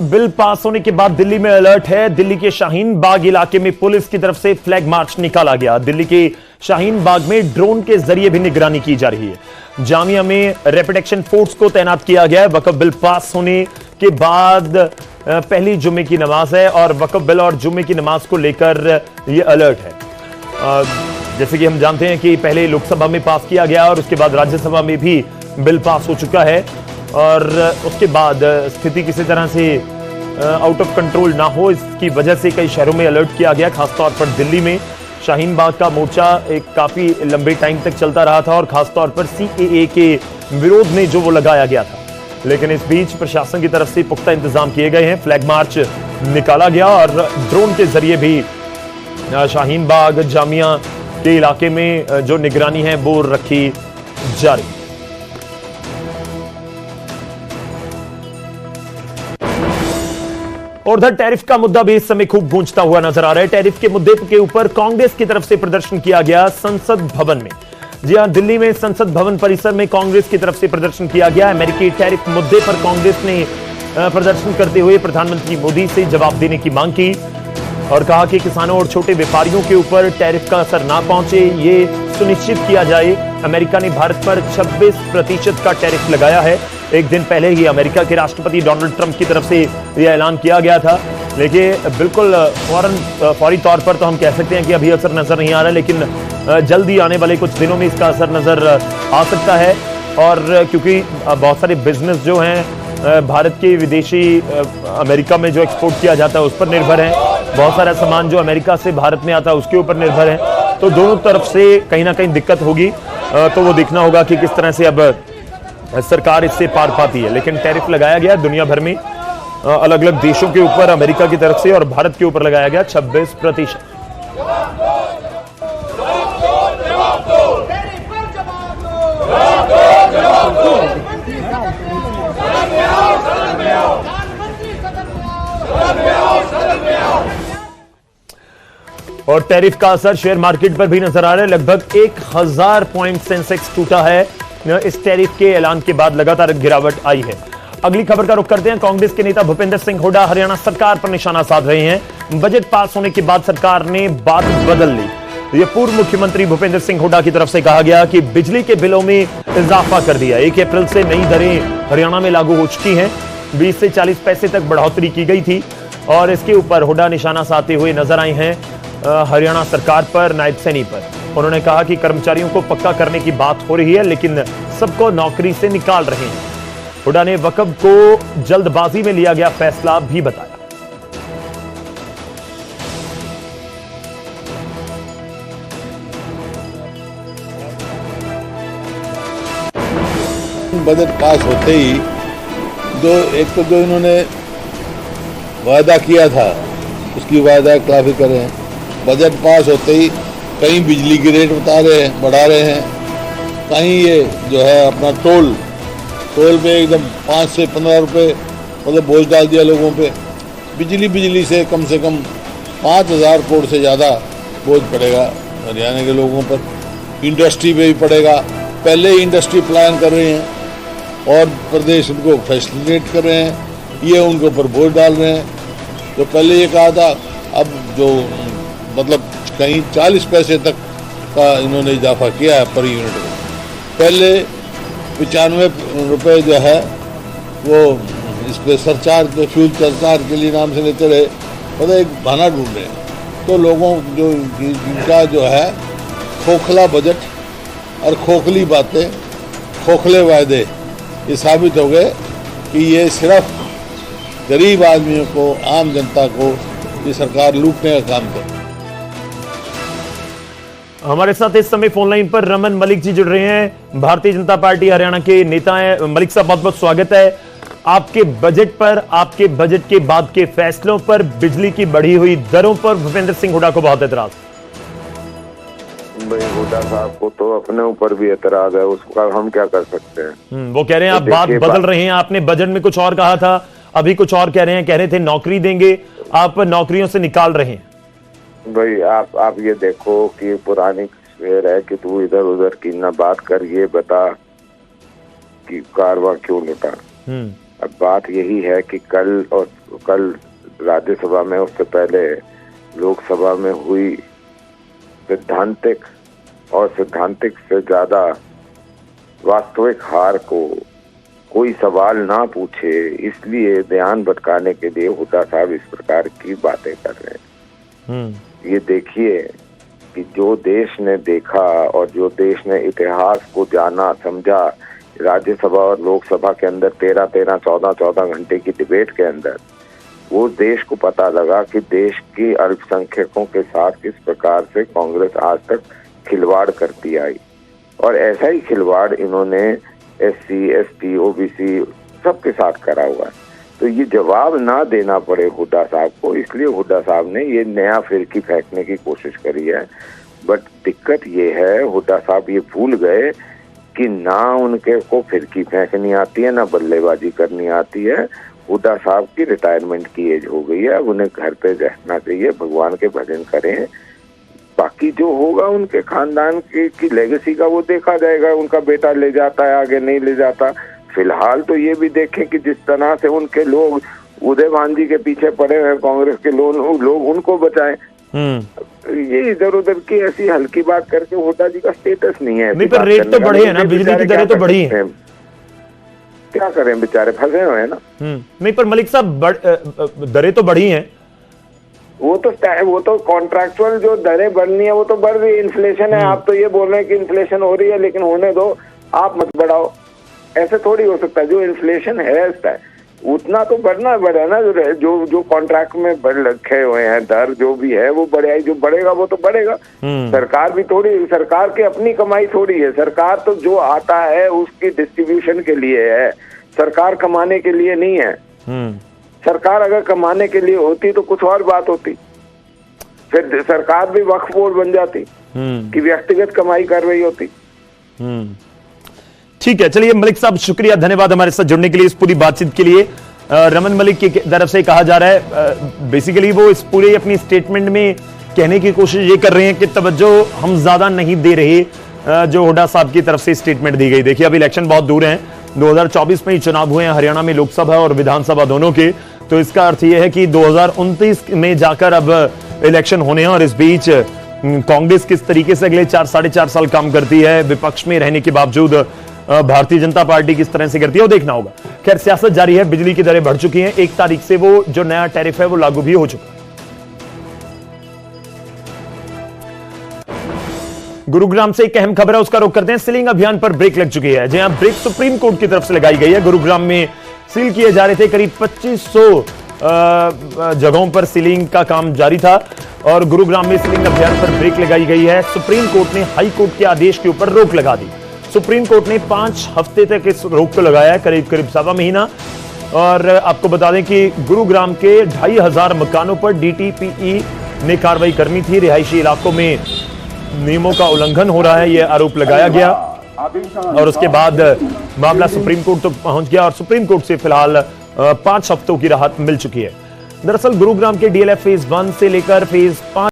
Bill pass होने के बाद दिल्ली में अलर्ट है। दिल्ली के शाहीन बाग इलाके में पुलिस की तरफ से फ्लैग मार्च निकाला गया। दिल्ली के शाहीन बाग में ड्रोन के जरिए भी निगरानी की जा रही है। जामिया में रैपिड एक्शन फोर्स को तैनात किया गया है। वक्फ बिल पास होने के बाद पहली जुम्मे की नमाज है और वक्फ बिल और जुम्मे की नमाज को लेकर यह अलर्ट है। जैसे कि हम जानते हैं कि पहले लोकसभा में पास किया गया और उसके बाद राज्यसभा में भी बिल पास हो चुका है और उसके बाद स्थिति किसी तरह से आउट ऑफ कंट्रोल ना हो, इसकी वजह से कई शहरों में अलर्ट किया गया। खासतौर पर दिल्ली में शाहीन बाग का मोर्चा एक काफी लंबे टाइम तक चलता रहा था और खासतौर पर सीएए के विरोध में जो वो लगाया गया था। लेकिन इस बीच प्रशासन की तरफ से पुख्ता इंतजाम किए गए हैं। फ्लैग मार्च निकाला गया और ड्रोन के जरिए भी शाहीन बाग जामिया के इलाके में जो निगरानी है वो रखी जा रही है। और उधर टैरिफ का मुद्दा भी इस समय खूब गूंजता हुआ नजर आ रहा है। टैरिफ के मुद्दे के ऊपर कांग्रेस की तरफ से प्रदर्शन किया गया संसद भवन में। जी हां, दिल्ली में संसद भवन परिसर में कांग्रेस की तरफ से प्रदर्शन किया गया। अमेरिकी टैरिफ मुद्दे पर कांग्रेस ने प्रदर्शन करते हुए प्रधानमंत्री मोदी से जवाब देने की मांग की और कहा कि किसानों और छोटे व्यापारियों के ऊपर टैरिफ का असर ना पहुंचे, ये सुनिश्चित किया जाए। अमेरिका ने भारत पर 26% का टैरिफ लगाया है। एक दिन पहले ही अमेरिका के राष्ट्रपति डोनाल्ड ट्रंप की तरफ से यह ऐलान किया गया था। लेकिन बिल्कुल फौरी तौर पर तो हम कह सकते हैं कि अभी असर नजर नहीं आ रहा, लेकिन जल्दी आने वाले कुछ दिनों में इसका असर नजर आ सकता है। और क्योंकि बहुत सारे बिजनेस जो हैं भारत के विदेशी अमेरिका में जो एक्सपोर्ट किया जाता है उस पर निर्भर है। बहुत सारा सामान जो अमेरिका से भारत में आता है उसके ऊपर निर्भर है। तो दोनों तरफ से कहीं ना कहीं दिक्कत होगी। तो वो देखना होगा कि किस तरह से अब सरकार इससे पार पाती है। लेकिन टैरिफ लगाया गया दुनिया भर में अलग अलग देशों के ऊपर, अमेरिका की तरफ से और भारत के ऊपर लगाया गया 26%। और टैरिफ का असर शेयर मार्केट पर भी नजर आ रहा है। लगभग 1000 पॉइंट सेंसेक्स टूटा है। इस टैरिफ के ऐलान के बाद लगातार गिरावट आई है। अगली खबर का रुख करते हैं। कांग्रेस के नेता भूपेंद्र सिंह हुड्डा हरियाणा सरकार पर निशाना साध रहे हैं। बजट पास होने के बाद सरकार ने बात बदल ली। यह पूर्व मुख्यमंत्री भूपेंद्र सिंह हुड्डा की तरफ से कहा गया कि बिजली के बिलों में इजाफा कर दिया। 1 अप्रैल से नई दरें हरियाणा में लागू हो चुकी हैं। 20 से 40 पैसे तक बढ़ोतरी की गई थी और इसके ऊपर हुड्डा निशाना साधते हुए नजर आए हैं हरियाणा सरकार पर, नायब सैनी पर। उन्होंने कहा कि कर्मचारियों को पक्का करने की बात हो रही है लेकिन सबको नौकरी से निकाल रहे हैं। हुड्डा ने वक्फ को जल्दबाजी में लिया गया फैसला भी बताया। बजट पास होते ही जो इन्होंने वायदा किया था उसकी वायदा खिलाफी कर रहे हैं। बजट पास होते ही कहीं बिजली की रेट बढ़ा रहे हैं, कहीं ये जो है अपना टोल पे एकदम 5 से 15 रुपये मतलब बोझ डाल दिया लोगों पे। बिजली से कम 5000 करोड़ से ज़्यादा बोझ पड़ेगा हरियाणा के लोगों पर। इंडस्ट्री पे भी पड़ेगा। पहले ही इंडस्ट्री प्लान कर रहे हैं और प्रदेश उनको फैसिलिटेट कर रहे हैं, ये उनके ऊपर बोझ डाल रहे हैं। तो पहले ये कहा था, अब जो मतलब कहीं 40 पैसे तक का इन्होंने इजाफा किया है पर यूनिट में। पहले 95 रुपये जो है वो इस पर सरचार्ज, जो फ्यूल सरचार्ज के लिए नाम से लेते रहे, मतलब एक बहाना ढूंढ रहे हैं। तो लोगों जो इनका जो है खोखला बजट और खोखली बातें, खोखले वायदे, ये साबित हो गए कि ये सिर्फ गरीब आदमियों को, आम जनता को ये सरकार लूटने का काम कर। हमारे साथ इस समय फोन लाइन पर रमन मलिक जी जुड़ रहे हैं, भारतीय जनता पार्टी हरियाणा के नेता हैं। मलिक साहब, बहुत बहुत स्वागत है आपके बजट पर। आपके बजट के बाद के फैसलों पर, बिजली की बढ़ी हुई दरों पर भूपेंद्र सिंह हुड्डा को बहुत एतराज। भाई हुड्डा साहब को तो अपने ऊपर भी एतराज है, उसका हम क्या कर सकते हैं। वो कह रहे हैं आप बात बदल रहे हैं। आपने बजट में कुछ और कहा था, अभी कुछ और कह रहे थे नौकरी देंगे, आप नौकरियों से निकाल रहे हैं। भाई आप ये देखो कि पुरानी शेर है कि तू इधर उधर की ना बात कर, ये बता कि कारवां क्यों लुटा। अब बात यही है कि कल राज्यसभा में, उससे पहले लोकसभा में हुई सैद्धांतिक से ज्यादा वास्तविक हार को कोई सवाल ना पूछे, इसलिए ध्यान भटकाने के लिए हुड्डा साहब इस प्रकार की बातें कर रहे हैं। ये देखिए कि जो देश ने देखा और जो देश ने इतिहास को जाना समझा, राज्यसभा और लोकसभा के अंदर 13-13, 14-14 घंटे की डिबेट के अंदर, वो देश को पता लगा कि देश के अल्पसंख्यकों के साथ किस प्रकार से कांग्रेस आज तक खिलवाड़ करती आई, और ऐसा ही खिलवाड़ इन्होंने SC, ST, OBC सबके साथ करा हुआ है। तो ये जवाब ना देना पड़े हुड्डा साहब को, इसलिए हुड्डा साहब ने ये नया फिरकी फेंकने की कोशिश करी है। बट दिक्कत ये है, हुड्डा साहब ये भूल गए कि ना उनके को फिरकी फेंकनी आती है, ना बल्लेबाजी करनी आती है। हुड्डा साहब की रिटायरमेंट की एज हो गई है, अब उन्हें घर पे रहना चाहिए, भगवान के भजन करें। बाकी जो होगा उनके खानदान की लेगेसी का वो देखा जाएगा, उनका बेटा ले जाता है आगे, नहीं ले जाता। फिलहाल तो ये भी देखें कि जिस तरह से उनके लोग उदय भांजी के पीछे पड़े हैं, कांग्रेस के लोग उनको बचाएं। ये इधर उधर की ऐसी हल्की बात करके हुड्डा जी का स्टेटस नहीं है। नहीं, पर रेट तो बढ़े है ना, बिजली की दरें तो बढ़ी है, क्या करें, बेचारे फंसे हुए हैं ना। नहीं, पर मलिक साहब दरें तो बढ़ी हैं। वो तो कॉन्ट्रैक्चुअल जो दरें बढ़नी है वो तो बढ़ रही है, इन्फ्लेशन है। आप तो ये बोल रहे हैं कि इन्फ्लेशन हो रही है, लेकिन होने दो, आप मत बढ़ाओ। ऐसे थोड़ी हो सकता है, जो इन्फ्लेशन है इसका उतना तो बढ़ना बढ़े ना, जो कॉन्ट्रैक्ट में बढ़ रखे हुए हैं दर जो भी है वो बढ़े, जो बढ़ेगा वो तो बढ़ेगा। सरकार भी थोड़ी, सरकार की अपनी कमाई थोड़ी है, सरकार तो जो आता है उसकी डिस्ट्रीब्यूशन के लिए है, सरकार कमाने के लिए नहीं है। सरकार अगर कमाने के लिए होती तो कुछ और बात होती, फिर सरकार भी वक्फ बोर्ड बन जाती कि व्यक्तिगत कमाई कर रही होती। ठीक है, चलिए मलिक साहब, शुक्रिया, धन्यवाद हमारे साथ जुड़ने के लिए, इस पूरी बातचीत के लिए। रमन मलिक की तरफ से कहा जा रहा है, बेसिकली वो इस पूरे अपनी स्टेटमेंट में कहने की कोशिश ये कर रहे हैं कि तवज्जो हम ज्यादा नहीं दे रहे, जो हुड्डा साहब की तरफ से स्टेटमेंट दी गई। देखिए, अब इलेक्शन बहुत दूर हैं, 2024 में ही चुनाव हुए हैं हरियाणा में, लोकसभा और विधानसभा दोनों के। तो इसका अर्थ यह है कि 2029 में जाकर अब इलेक्शन होने हैं, और इस बीच कांग्रेस किस तरीके से अगले 4-4.5 साल काम करती है, विपक्ष में रहने के बावजूद भारतीय जनता पार्टी किस तरह से करती है, वो देखना होगा। खैर, सियासत जारी है, बिजली की दरें बढ़ चुकी हैं, 1 तारीख से वो जो नया टैरिफ है वो लागू भी हो चुका है। गुरुग्राम से एक अहम खबर है, उसका रुख करते हैं। सीलिंग अभियान पर ब्रेक लग चुकी है। जहां ब्रेक सुप्रीम कोर्ट की तरफ से लगाई गई है। गुरुग्राम में सील किए जा रहे थे करीब 2500 जगहों पर सीलिंग का काम जारी था, और गुरुग्राम में सीलिंग अभियान पर ब्रेक लगाई गई है। सुप्रीम कोर्ट ने हाई कोर्ट के आदेश के ऊपर रोक लगा दी। सुप्रीम कोर्ट ने 5 हफ्ते तक इस रोक को लगाया है, करीब सवा महीना। और आपको बता दें कि गुरुग्राम के 2500 मकानों पर DTPE ने कार्रवाई करनी थी। रिहायशी इलाकों में नियमों का उल्लंघन हो रहा है, यह आरोप लगाया गया, और उसके बाद मामला सुप्रीम कोर्ट तक पहुंच गया, और सुप्रीम कोर्ट से फिलहाल 5 हफ्तों की राहत मिल चुकी है। दरअसल गुरुग्राम के DLF फेज 1 से लेकर फेज 5